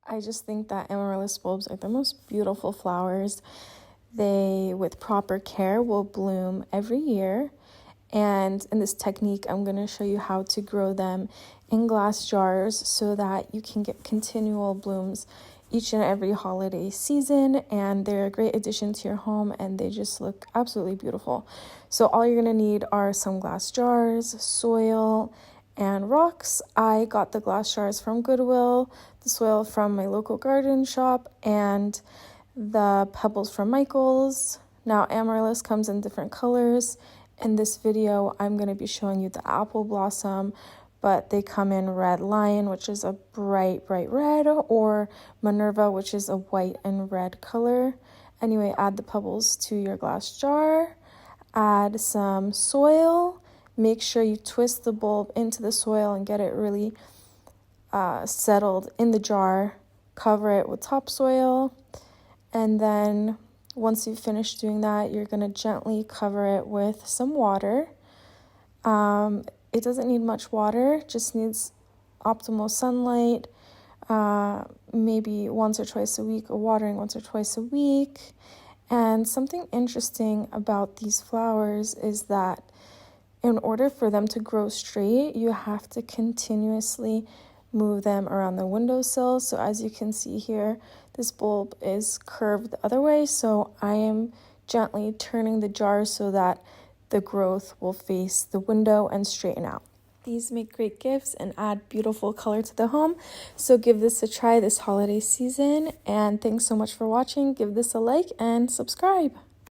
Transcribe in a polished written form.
I just think that Amaryllis bulbs are the most beautiful flowers. They, with proper care, will bloom every year. And in this technique, I'm going to show you how to grow them in glass jars so that you can get continual blooms each and every holiday season. And they're a great addition to your home and they just look absolutely beautiful. So all you're going to need are some glass jars, soil, and rocks. I got the glass jars from Goodwill, the soil from my local garden shop, and the pebbles from Michael's. Now Amaryllis comes in different colors. In this video, I'm going to be showing you the apple blossom, but they come in red lion, which is a bright red, or Minerva, which is a white and red color. Anyway, add the pebbles to your glass jar, add some soil. Make sure you twist the bulb into the soil and get it really settled in the jar. Cover it with topsoil, and then once you've finished doing that, you're going to gently cover it with some water. It doesn't need much water, just needs optimal sunlight, maybe once or twice a week, or watering once or twice a week. And something interesting about these flowers is that in order for them to grow straight, you have to continuously move them around the windowsill. So as you can see here, this bulb is curved the other way. So I am gently turning the jar so that the growth will face the window and straighten out. These make great gifts and add beautiful color to the home. So give this a try this holiday season. And thanks so much for watching. Give this a like and subscribe.